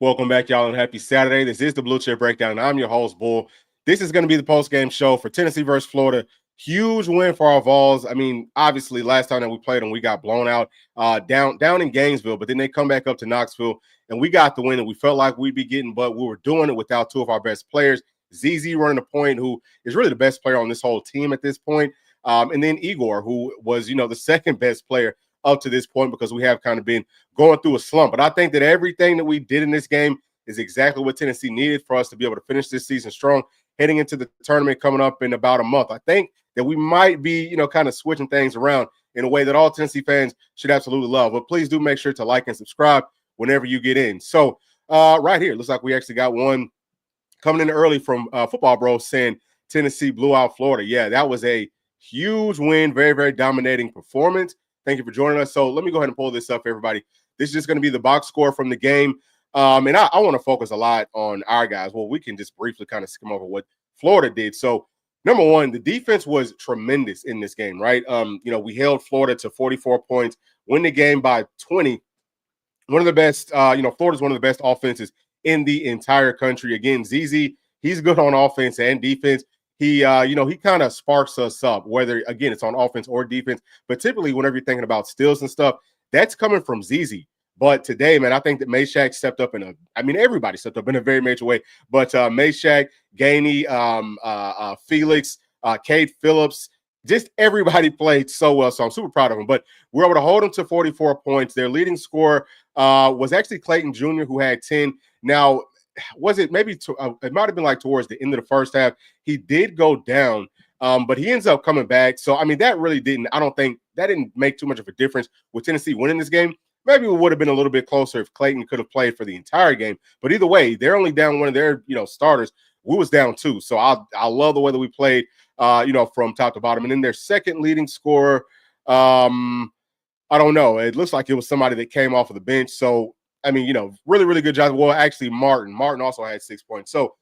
Welcome back, y'all, and happy Saturday. This is the Bluechip Breakdown, and I'm your host, Bull. This is going to be the post-game show for Tennessee versus Florida. Huge win for our Vols. I mean, obviously, last time that we played them, we got blown out down in Gainesville, but then they come back up to Knoxville, and we got the win that we felt like we'd be getting, but we were doing it without two of our best players. ZZ running the point, who is really the best player on this whole team at this point, and then Igor, who was, the second best player up to this point because we have kind of been going through a slump. But I think that everything that we did in this game is exactly what Tennessee needed for us to be able to finish this season strong, heading into the tournament coming up in about a month. I think that we might be, kind of switching things around in a way that all Tennessee fans should absolutely love. But please do make sure to like and subscribe whenever you get in. So right here, looks like we actually got one coming in early from Football Bro saying Tennessee blew out Florida. Yeah, that was a huge win, very, very dominating performance. Thank you for joining us. So let me go ahead and pull this up, everybody. This is just going to be the box score from the game. And I want to focus a lot on our guys. Well, we can just briefly kind of skim over what Florida did. So, number one, the defense was tremendous in this game, right? We held Florida to 44 points, win the game by 20. One of the best, Florida's one of the best offenses in the entire country. Again, ZZ, he's good on offense and defense. He kind of sparks us up, whether, again, it's on offense or defense. But typically, whenever you're thinking about steals and stuff, that's coming from ZZ. But today, man, I think that Milicic stepped up everybody stepped up in a very major way. But Milicic, Gainey, Felix, Cade Phillips, just everybody played so well. So I'm super proud of them. But we're able to hold them to 44 points. Their leading scorer was actually Clayton Jr., who had 10. Now, was it maybe it might have been like towards the end of the first half, he did go down, but he ends up coming back. So I mean, that really didn't make too much of a difference with Tennessee winning this game. Maybe it would have been a little bit closer if Clayton could have played for the entire game, but either way, they're only down one of their starters. We was down two. So I love the way that we played from top to bottom. And then their second leading scorer, I don't know, it looks like it was somebody that came off of the bench. So I mean, really, really good job. Well, actually, Martin also had 6 points. So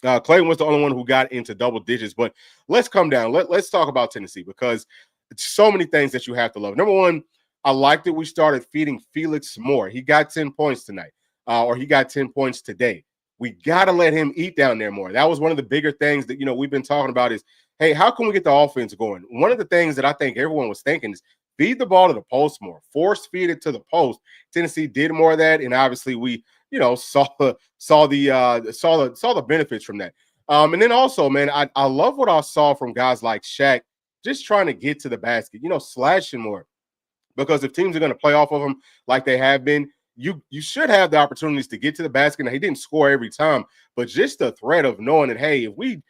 Clayton was the only one who got into double digits. But let's come down. Let's talk about Tennessee because it's so many things that you have to love. Number one, I like that we started feeding Felix more. He got 10 points tonight, or he got 10 points today. We got to let him eat down there more. That was one of the bigger things that, we've been talking about is, hey, how can we get the offense going? One of the things that I think everyone was thinking is, feed the ball to the post more. Force feed it to the post. Tennessee did more of that, and obviously we, saw the benefits from that. And then also, man, I love what I saw from guys like Shaq, just trying to get to the basket, slashing more. Because if teams are going to play off of him like they have been, you should have the opportunities to get to the basket. Now, he didn't score every time, but just the threat of knowing that, hey, if we,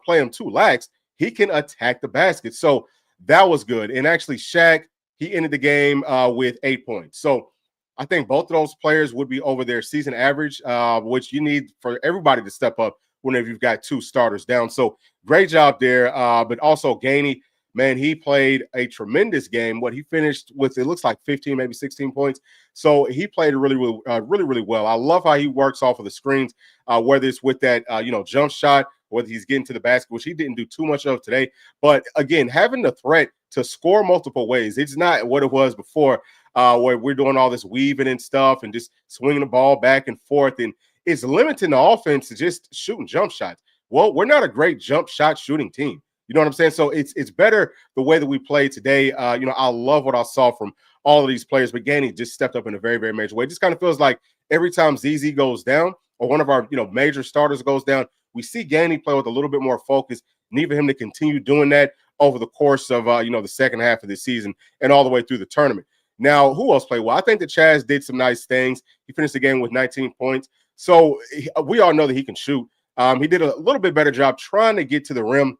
play him too lax, he can attack the basket. So that was good. And actually, Shaq, he ended the game with 8 points. So I think both of those players would be over their season average, which you need for everybody to step up whenever you've got two starters down. So great job there. But also Gainey, man, he played a tremendous game. What he finished with, it looks like 15, maybe 16 points. So he played really, really well. I love how he works off of the screens, whether it's with that, jump shot, whether he's getting to the basket, which he didn't do too much of today. But again, having the threat to score multiple ways. It's not what it was before, where we're doing all this weaving and stuff and just swinging the ball back and forth. And it's limiting the offense to just shooting jump shots. Well, we're not a great jump shot shooting team. You know what I'm saying? So it's better the way that we played today. I love what I saw from all of these players, but Gainey just stepped up in a very, very major way. It just kind of feels like every time ZZ goes down or one of our, major starters goes down, we see Gainey play with a little bit more focus. Need for him to continue doing that over the course of, the second half of the season and all the way through the tournament. Now, who else played well? I think that Chaz did some nice things. He finished the game with 19 points. So we all know that he can shoot. He did a little bit better job trying to get to the rim.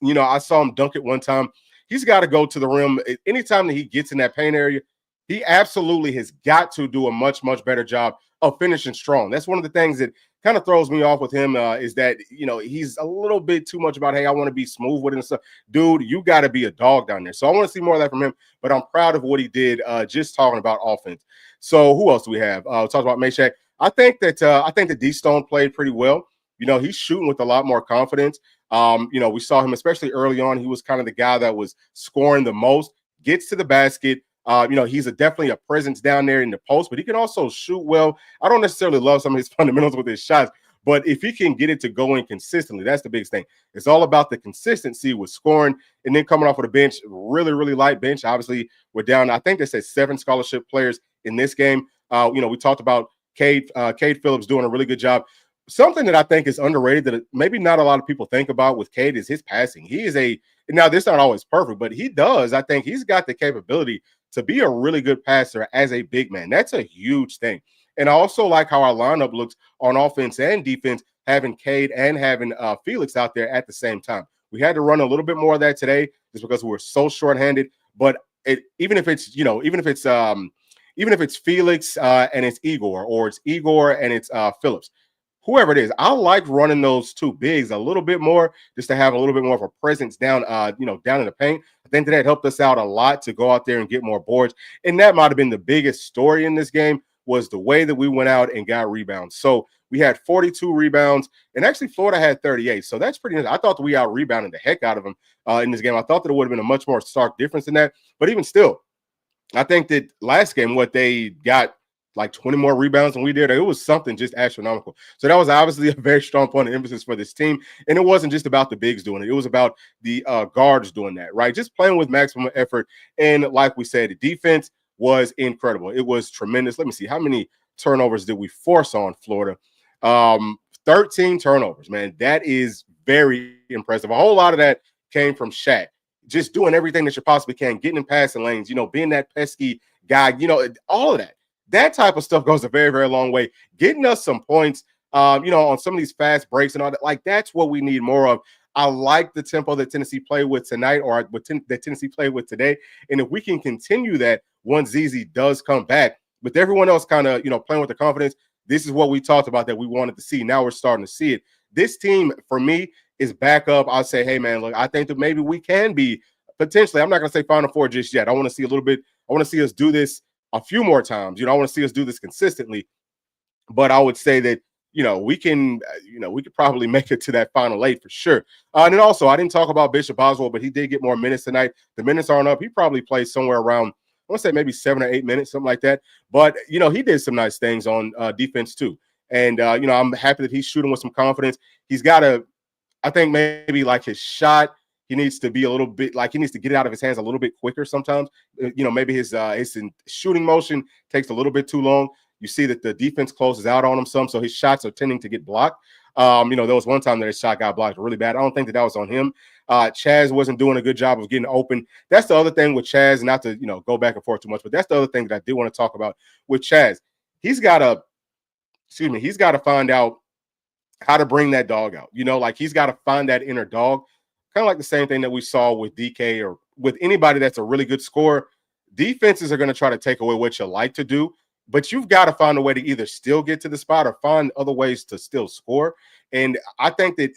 I saw him dunk it one time. He's got to go to the rim. Anytime that he gets in that paint area, he absolutely has got to do a much, much better job of finishing strong. That's one of the things that kind of throws me off with him is that, he's a little bit too much about, hey, I want to be smooth with it and stuff. Dude, you got to be a dog down there. So I want to see more of that from him, but I'm proud of what he did just talking about offense. So who else do we have? Talk about Milicic. I think that D-Stone played pretty well. He's shooting with a lot more confidence. We saw him, especially early on. He was kind of the guy that was scoring the most, gets to the basket, He's definitely a presence down there in the post, but he can also shoot well. I don't necessarily love some of his fundamentals with his shots, but if he can get it to go in consistently, that's the biggest thing. It's all about the consistency with scoring and then coming off of the bench, really, really light bench. Obviously, we're down, I think they said 7 scholarship players in this game. We talked about Cade Phillips doing a really good job. Something that I think is underrated that maybe not a lot of people think about with Cade is his passing. He is now this is not always perfect, but I think he's got the capability to be a really good passer as a big man. That's a huge thing. And I also like how our lineup looks on offense and defense, having Cade and having Felix out there at the same time. We had to run a little bit more of that today just because we were so shorthanded. But even if it's Felix and it's Igor, or it's Igor and it's Phillips, whoever it is, I like running those two bigs a little bit more just to have a little bit more of a presence down in the paint. I think that helped us out a lot to go out there and get more boards. And that might have been the biggest story in this game was the way that we went out and got rebounds. So we had 42 rebounds, and actually Florida had 38. So that's pretty nice. I thought that we out-rebounded the heck out of them in this game. I thought that it would have been a much more stark difference than that. But even still, I think that last game, what they got like 20 more rebounds than we did. It was something just astronomical. So that was obviously a very strong point of emphasis for this team. And it wasn't just about the bigs doing it. It was about the guards doing that, right? Just playing with maximum effort. And like we said, the defense was incredible. It was tremendous. Let me see. How many turnovers did we force on Florida? 13 turnovers, man. That is very impressive. A whole lot of that came from Shaq. Just doing everything that you possibly can, getting in passing lanes, being that pesky guy, all of that. That type of stuff goes a very, very long way. Getting us some points, on some of these fast breaks and all that, like that's what we need more of. I like the tempo that Tennessee played with tonight, or that Tennessee played with today. And if we can continue that once ZZ does come back, with everyone else kind of, playing with the confidence, this is what we talked about that we wanted to see. Now we're starting to see it. This team, for me, is back up. I'll say, hey, man, look, I think that maybe we can be potentially, I'm not going to say Final Four just yet. I want to see a little bit. I want to see us do this a few more times. I want to see us do this consistently. But I would say that, we can, we could probably make it to that final 8 for sure. And then also, I didn't talk about Bishop Oswald, but he did get more minutes tonight. The minutes aren't up. He probably plays somewhere around, I want to say maybe 7 or 8 minutes, something like that. But, he did some nice things on defense too. And, I'm happy that he's shooting with some confidence. He's got to, I think maybe like his shot, he needs to be a little bit like he needs to get it out of his hands a little bit quicker sometimes. Maybe his shooting motion takes a little bit too long. You see that the defense closes out on him some, so his shots are tending to get blocked. There was one time that his shot got blocked really bad. I don't think that was on him. Chaz wasn't doing a good job of getting open. That's the other thing with Chaz, not to go back and forth too much, but that's the other thing that I do want to talk about with Chaz. He's got to find out how to bring that dog out. He's got to find that inner dog. Kind of like the same thing that we saw with DK or with anybody that's a really good scorer. Defenses are going to try to take away what you like to do, but you've got to find a way to either still get to the spot or find other ways to still score. And I think that,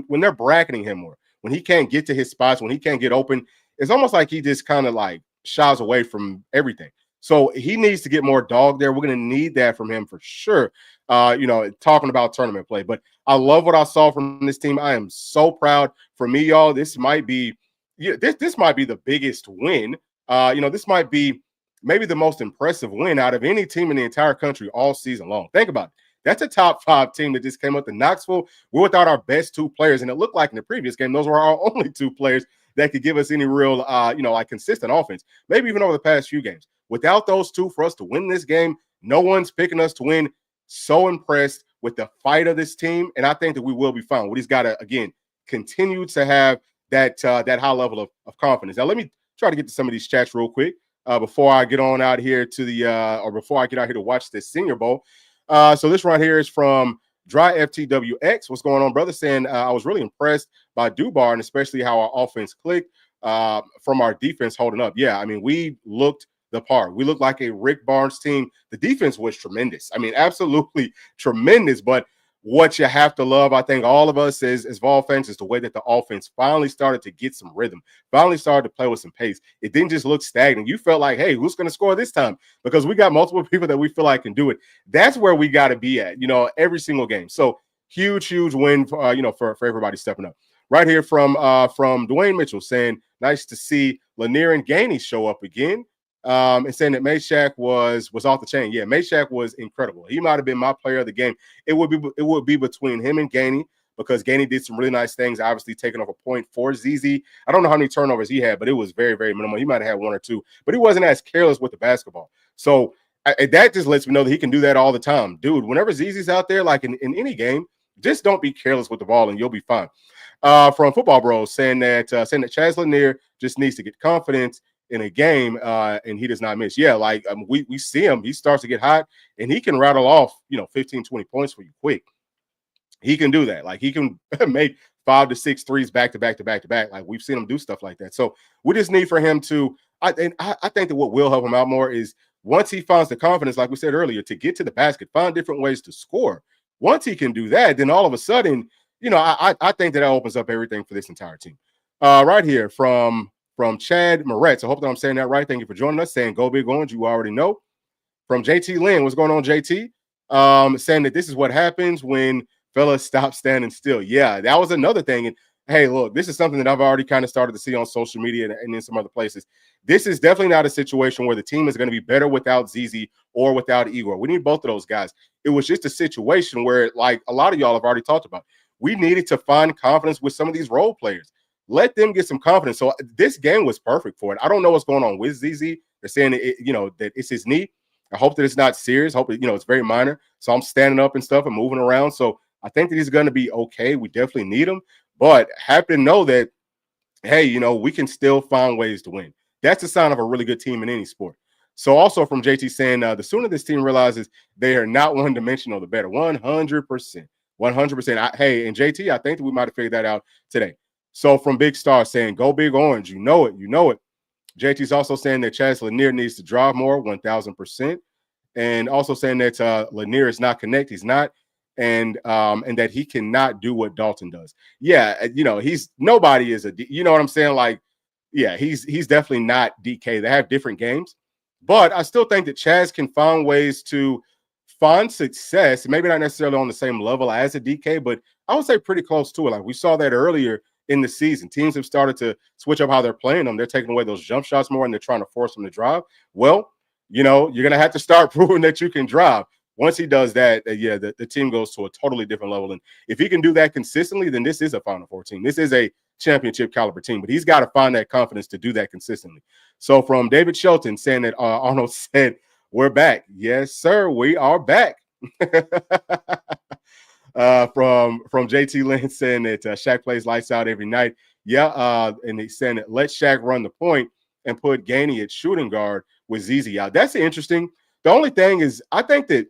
when they're bracketing him or when he can't get to his spots, when he can't get open, it's almost like he just kind of like shies away from everything. So he needs to get more dog there. We're going to need that from him for sure. Talking about tournament play, but I love what I saw from this team. I am so proud. For me, y'all, this might be the biggest win. This might be maybe the most impressive win out of any team in the entire country all season long. Think about it. That's a top 5 team that just came up to Knoxville. We're without our best 2 players, and it looked like in the previous game those were our only 2 players that could give us any real, consistent offense. Maybe even over the past few games. Without those 2 for us to win this game, no one's picking us to win. So impressed with the fight of this team, and I think that we will be fine. We just got to, again, continue to have that high level of confidence. Now, let me try to get to some of these chats real quick before I get on out here to before I get out here to watch this Senior Bowl. So this right here is from Dry FTWX. What's going on, brother? Saying I was really impressed by Dubar and especially how our offense clicked from our defense holding up. Yeah, I mean, we looked the part. We looked like a Rick Barnes team. The defense was tremendous. I mean, absolutely tremendous. But what you have to love, I think all of us as Vol fans, is the way that the offense finally started to get some rhythm, finally started to play with some pace. It didn't just look stagnant. You felt like, hey, who's going to score this time? Because we got multiple people that we feel like can do it. That's where we got to be at, every single game. So huge win for everybody stepping up. Right here from Dwayne Mitchell saying, nice to see Lanier and Gainey show up again. And saying that Milicic was off the chain. Yeah, Milicic was incredible. He might have been my player of the game. It would be between him and Gainey, because Gainey did some really nice things, obviously taking off a point for ZZ. I don't know how many turnovers he had, but it was very, very minimal. He might have had one or two, but he wasn't as careless with the basketball. So that just lets me know that he can do that all the time. Dude, whenever ZZ's out there, like in any game, just don't be careless with the ball and you'll be fine. From Football Bros saying that Chaz Lanier just needs to get confidence in a game, and he does not miss. Yeah, like we see him. He starts to get hot, and he can rattle off, 15, 20 points for you quick. He can do that. Like he can make 5 to 6 threes back to back to back to back. Like we've seen him do stuff like that. So we just need for him to. I think that what will help him out more is once he finds the confidence, like we said earlier, to get to the basket, find different ways to score. Once he can do that, then all of a sudden, I think that opens up everything for this entire team. Right here from Chad Moretz. I hope that I'm saying that right. Thank you for joining us. Saying go big orange. You already know. From JT Lynn, what's going on, JT? Saying that this is what happens when fellas stop standing still. Yeah, that was another thing. And hey, look, this is something that I've already kind of started to see on social media and in some other places. This is definitely not a situation where the team is going to be better without ZZ or without Igor. We need both of those guys. It was just a situation where, like a lot of y'all have already talked about, we needed to find confidence with some of these role players. Let them get some confidence. So this game was perfect for it. I don't know what's going on with ZZ. They're saying that it's his knee. I hope that it's not serious. I hope it's very minor. So I'm standing up and stuff and moving around. So I think that he's going to be okay. We definitely need him, but happy to know that, hey, we can still find ways to win. That's a sign of a really good team in any sport. So also from JT saying, the sooner this team realizes they are not one-dimensional, the better. 100%. 100%. Hey, and JT, I think that we might have figured that out today. So from Big Star saying, go big orange. You know it. JT's also saying that Chaz Lanier needs to drive more, 1,000%. And also saying that Lanier is not connect. He's not. And that he cannot do what Dalton does. Yeah, he's nobody is you know what I'm saying? Like, yeah, he's definitely not DK. They have different games, but I still think that Chaz can find ways to find success, maybe not necessarily on the same level as a DK, but I would say pretty close to it. Like we saw that earlier in the season. Teams have started to switch up how they're playing them. They're taking away those jump shots more and they're trying to force them to drive. Well, you're going to have to start proving that you can drive. Once he does that, the team goes to a totally different level. And if he can do that consistently, then this is a Final Four team. This is a championship caliber team, but he's got to find that confidence to do that consistently. So from David Shelton saying that Arnold said, we're back. Yes, sir, we are back. From JT Lynn saying that Shaq plays lights out every night. Yeah, and he's saying that let Shaq run the point and put Gainey at shooting guard with ZZ out. That's interesting. The only thing is, I think that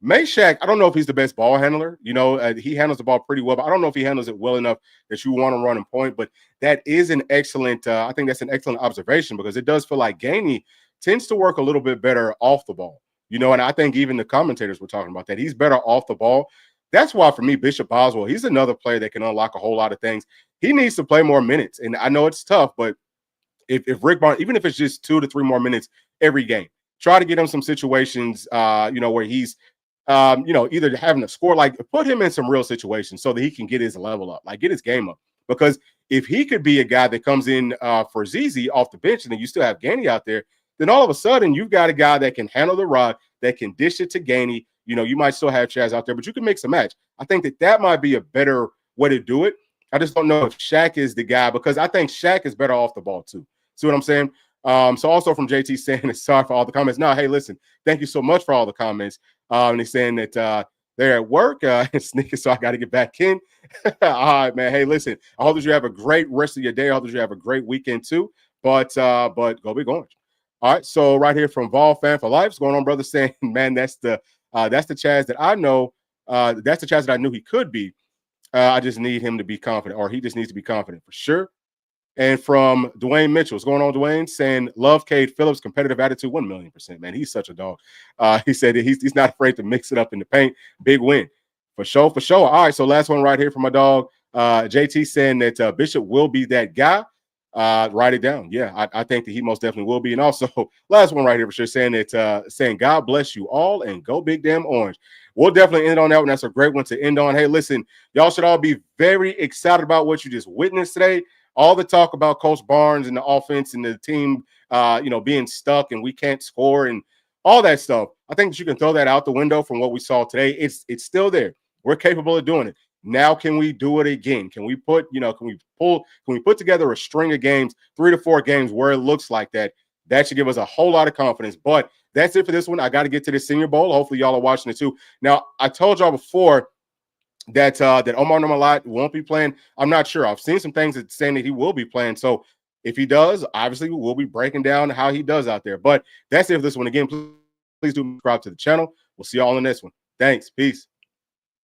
Milicic, I don't know if he's the best ball handler. He handles the ball pretty well, but I don't know if he handles it well enough that you want to run and point. But that is an excellent, I think that's an excellent observation, because it does feel like Gainey tends to work a little bit better off the ball. And I think even the commentators were talking about that. He's better off the ball. That's why, for me, Bishop Boswell, he's another player that can unlock a whole lot of things. He needs to play more minutes. And I know it's tough, but if Rick Barnes, even if it's just 2 to 3 more minutes every game, try to get him some situations, where he's, either having to score, like put him in some real situations so that he can get his level up, like get his game up. Because if he could be a guy that comes in for ZZ off the bench and then you still have Gainey out there, then all of a sudden you've got a guy that can handle the rod, that can dish it to Gainey. You might still have Chaz out there, but you can mix a match. I think that might be a better way to do it. I just don't know if Shaq is the guy, because I think Shaq is better off the ball too. See what I'm saying? So also from JT saying, sorry for all the comments. No, hey, listen, thank you so much for all the comments. And he's saying that they're at work sneaking, so I got to get back in. All right, man. Hey, listen, I hope that you have a great rest of your day. I hope that you have a great weekend too. But go big orange. All right, so right here from Vol Fan for Life, what's going on, brother? Saying, man, that's the Chaz that I know. That's the Chaz that I knew he could be. I just need him to be confident, or he just needs to be confident for sure. And from Dwayne Mitchell, what's going on, Dwayne? Saying, love Cade Phillips' competitive attitude, 1,000,000%, man. He's such a dog. He said that he's not afraid to mix it up in the paint. Big win. For sure. All right, so last one right here from my dog. JT saying that Bishop will be that guy. Write it down. Yeah, I think that he most definitely will be. And also, last one right here for sure, saying that saying God bless you all and go big damn orange. We'll definitely end on that one. That's a great one to end on. Hey, listen, y'all should all be very excited about what you just witnessed today. all the talk about Coach Barnes and the offense and the team, being stuck and we can't score and all that stuff. I think that you can throw that out the window from what we saw today. It's still there. We're capable of doing it. Now, can we do it again? Can we put together a string of games, 3 to 4 games where it looks like that? That should give us a whole lot of confidence. But that's it for this one. I got to get to the Senior Bowl. Hopefully, y'all are watching it too. Now, I told y'all before that Omar Nurmagomedov won't be playing. I'm not sure. I've seen some things that saying that he will be playing. So if he does, obviously we'll be breaking down how he does out there. But that's it for this one. Again, please do subscribe to the channel. We'll see y'all in the next one. Thanks. Peace.